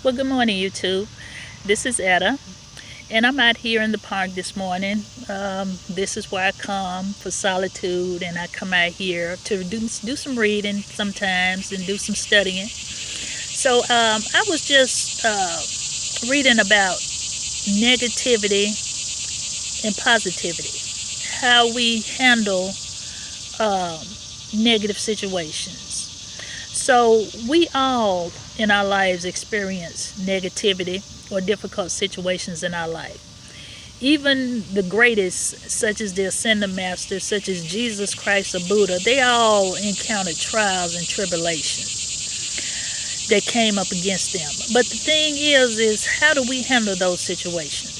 Well, good morning, YouTube. This is Etta, and I'm out here in the park this morning. This is where I come for solitude, and I come out here to do some reading sometimes and do some studying. So I was just reading about negativity and positivity, how we handle um, negative situations. So we all in our lives experience negativity or difficult situations in our life. Even the greatest, such as the Ascended Masters, such as Jesus Christ or Buddha, they all encountered trials and tribulations that came up against them. But the thing is how do we handle those situations?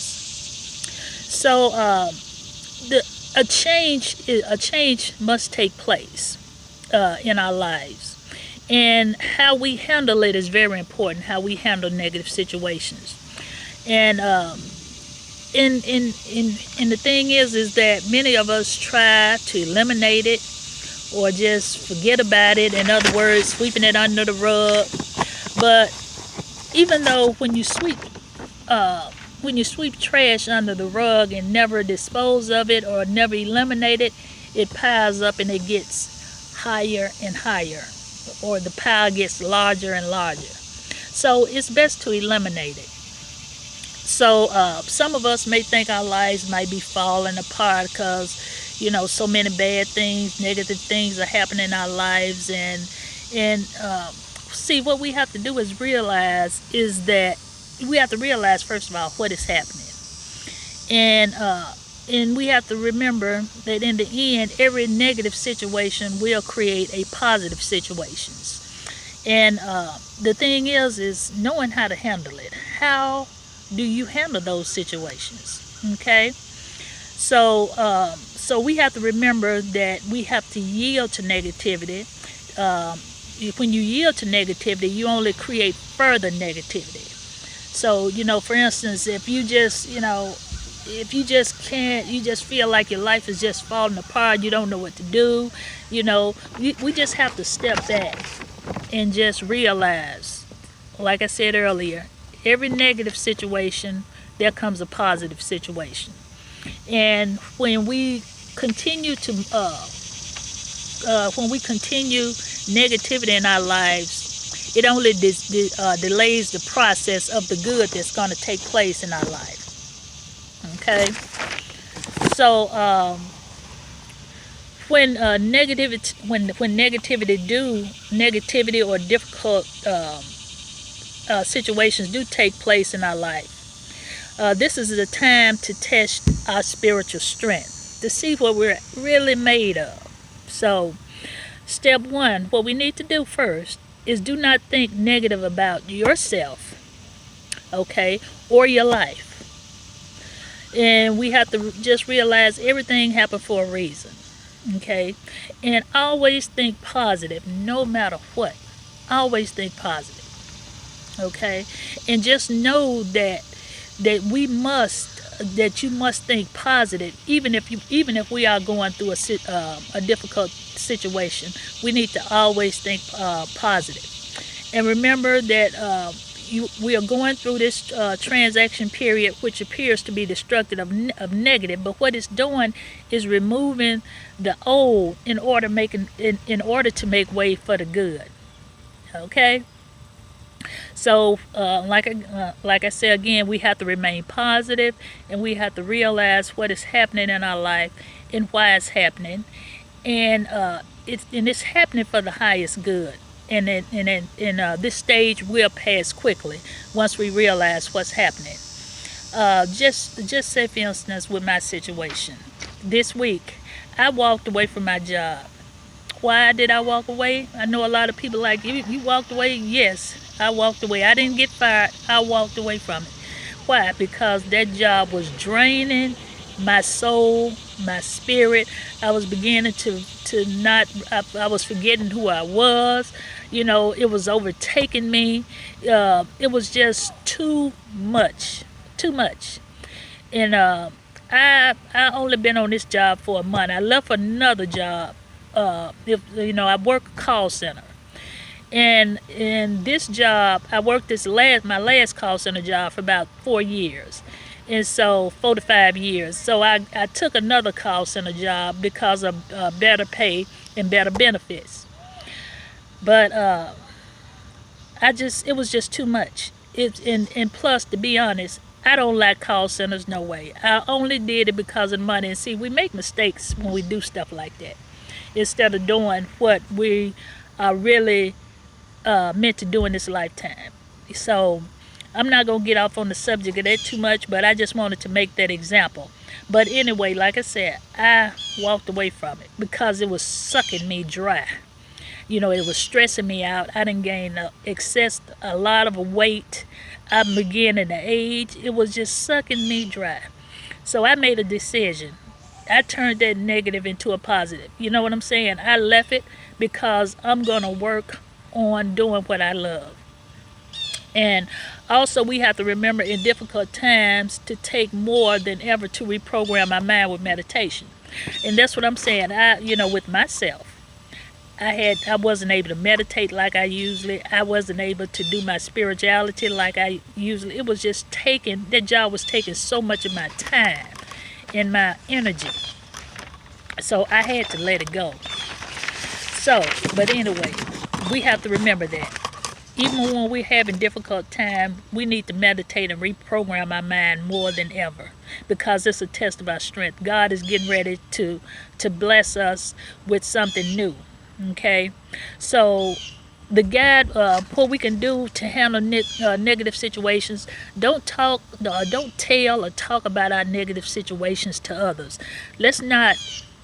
So the a change must take place in our lives, and how we handle it is very important. How we handle negative situations, and in the thing is that many of us try to eliminate it or just forget about it. In other words, sweeping it under the rug. But even though uh, when you sweep trash under the rug and never dispose of it or never eliminate it, it piles up and it gets higher and higher, or the pile gets larger and larger. So it's best to eliminate it. So some of us may think our lives might be falling apart because so many bad things, negative things are happening in our lives, and see, what we have to do is realize is that we have to realize first of all what is happening, and we have to remember that in the end, every negative situation will create a positive situations. And the thing is knowing how to handle it. How do you handle those situations? Okay, so we have to remember that we have to yield to negativity. When you yield to negativity, you only create further negativity. So, for instance, if you just can't, you just feel like your life is just falling apart, you don't know what to do, we just have to step back and just realize, like I said earlier, every negative situation, there comes a positive situation. And when we continue negativity in our lives, it only delays the process of the good that's going to take place in our life. Okay, so when negativity or difficult situations do take place in our life, this is the time to test our spiritual strength to see what we're really made of. So, step one, what we need to do first is do not think negative about yourself, okay, or your life. And we have to just realize everything happened for a reason, okay? And always think positive no matter what. Always think positive, okay? And just know that you must think positive, even if we are going through a difficult situation. We need to always think positive, and remember that we are going through this transaction period, which appears to be destructive of negative. But what it's doing is removing the old in order to make way for the good. Okay. So, like I said again, we have to remain positive, and we have to realize what is happening in our life and why it's happening, and it's happening for the highest good. And this stage will pass quickly once we realize what's happening. Just say, for instance, with my situation this week, I walked away from my job. Why did I walk away? I know a lot of people like, you walked away. Yes, I walked away. I didn't get fired. I walked away from it. Why? Because that job was draining my soul, my spirit. I was beginning to not. I was forgetting who I was. It was overtaking me. It was just too much, too much. And I only been on this job for a month. I left another job. If I work a call center, And in this job, I worked my last call center job for about 4 years. And so 4 to 5 years. So I took another call center job because of better pay and better benefits. But it was just too much. And plus, to be honest, I don't like call centers, no way. I only did it because of money. And see, we make mistakes when we do stuff like that instead of doing what we are really meant to do in this lifetime. So I'm not going to get off on the subject of that too much, but I just wanted to make that example. But anyway, like I said, I walked away from it because it was sucking me dry. It was stressing me out. I didn't gain a lot of weight. I'm beginning to age. It was just sucking me dry. So I made a decision. I turned that negative into a positive. You know what I'm saying? I left it because I'm going to work on doing what I love. And also, we have to remember in difficult times to take more than ever to reprogram our mind with meditation. And that's what I'm saying. With myself, I wasn't able to meditate like I wasn't able to do my spirituality like I usually. It was just that job was taking so much of my time and my energy. So I had to let it go. But anyway, we have to remember that. Even when we're having difficult time, we need to meditate and reprogram our mind more than ever because it's a test of our strength. God is getting ready to bless us with something new. Okay, so the guide, what we can do to handle negative situations. Don't tell or talk about our negative situations to others. Let's not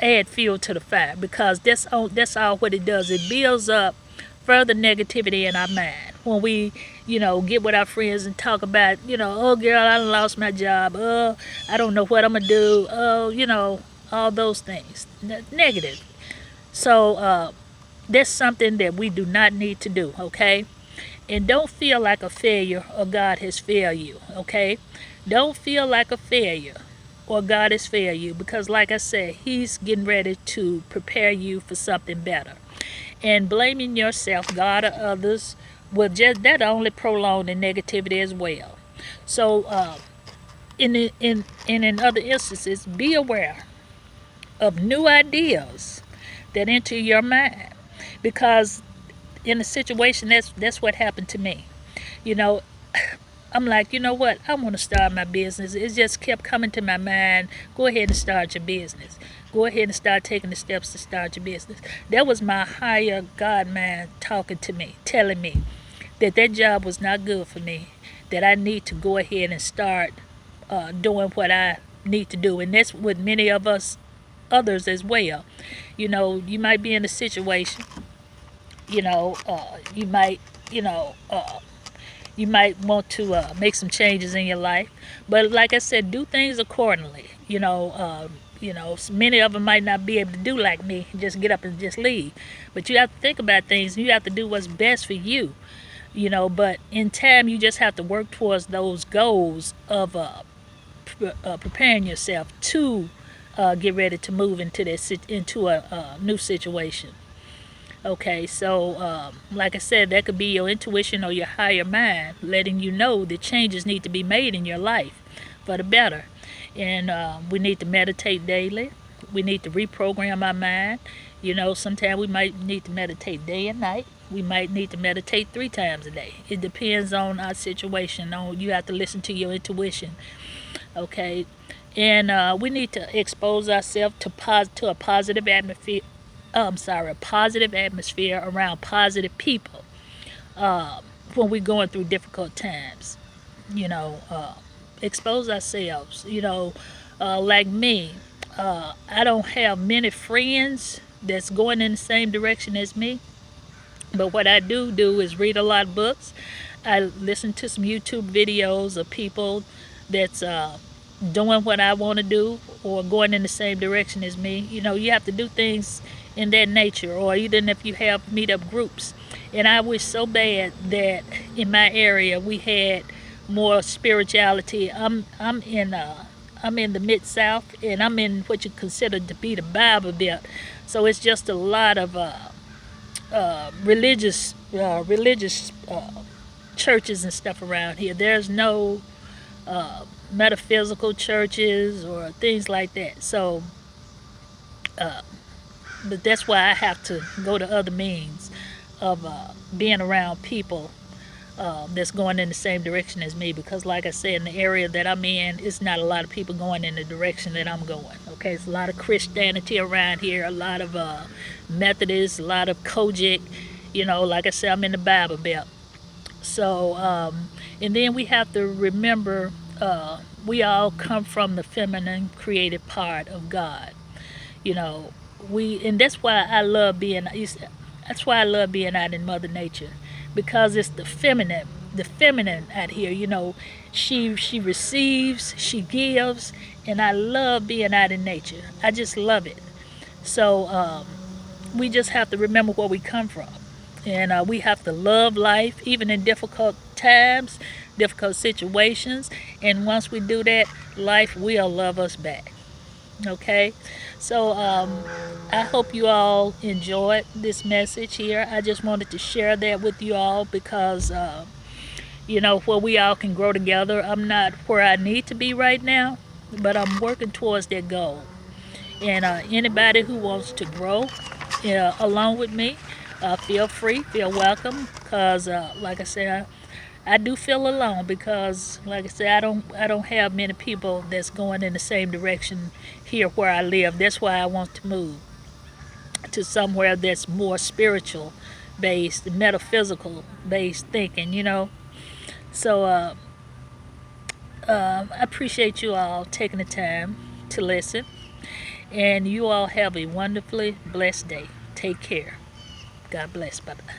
add fuel to the fire because that's all what it does. It builds up further negativity in our mind when we get with our friends and talk about oh girl, I done lost my job, oh I don't know what I'm gonna do, oh all those things negative. So that's something that we do not need to do, okay? And don't feel like a failure or God has failed you, okay? Don't feel like a failure or God has failed you because, like I said, He's getting ready to prepare you for something better. And blaming yourself, God, or others that only prolong the negativity as well. So, in other instances, be aware of new ideas that enter your mind. Because in a situation, that's what happened to me. I'm like, you know what? I want to start my business. It just kept coming to my mind. Go ahead and start your business. Go ahead and start taking the steps to start your business. That was my higher God man talking to me, telling me that job was not good for me, that I need to go ahead and start doing what I need to do. And that's with many of us others as well. You might be in a situation, you might, you might want to make some changes in your life. But like I said, do things accordingly. Many of them might not be able to do like me, just get up and just leave. But you have to think about things. And you have to do what's best for you. But in time, you just have to work towards those goals of preparing yourself to get ready to move into a new situation. Okay, so like I said, that could be your intuition or your higher mind letting you know that changes need to be made in your life for the better. And we need to meditate daily. We need to reprogram our mind. Sometimes we might need to meditate day and night. We might need to meditate 3 times a day. It depends on our situation. You have to listen to your intuition. Okay, and we need to expose ourselves to a positive atmosphere. A positive atmosphere around positive people when we're going through difficult times. Expose ourselves. Like me, I don't have many friends that's going in the same direction as me. But what I do is read a lot of books. I listen to some YouTube videos of people that's doing what I want to do or going in the same direction as me. You have to do things in that nature, or even if you have meetup groups. And I wish so bad that in my area we had more spirituality. I'm in the Mid-South, and I'm in what you consider to be the Bible Belt. So it's just a lot of religious churches and stuff around here. There's no metaphysical churches or things like that. So, but that's why I have to go to other means of being around people that's going in the same direction as me, because like I said, in the area that I'm in, it's not a lot of people going in the direction that I'm going. Okay, it's a lot of Christianity around here, a lot of Methodists, a lot of Kojic. Like I said, I'm in the Bible Belt. So and then we have to remember, we all come from the feminine created part of God. you know and that's why I love being out in Mother Nature, because it's the feminine out here. She receives, she gives, and I love being out in nature. I just love it. So we just have to remember where we come from, and we have to love life even in difficult times, difficult situations, and once we do that, life will love us back. Okay, so I hope you all enjoyed this message here. I just wanted to share that with you all because where we all can grow together. I'm not where I need to be right now, but I'm working towards that goal. And anybody who wants to grow along with me, feel free, feel welcome, because like I said, I do feel alone because, like I said, I don't have many people that's going in the same direction here where I live. That's why I want to move to somewhere that's more spiritual based, metaphysical based thinking. So I appreciate you all taking the time to listen, and you all have a wonderfully blessed day. Take care. God bless. Bye bye.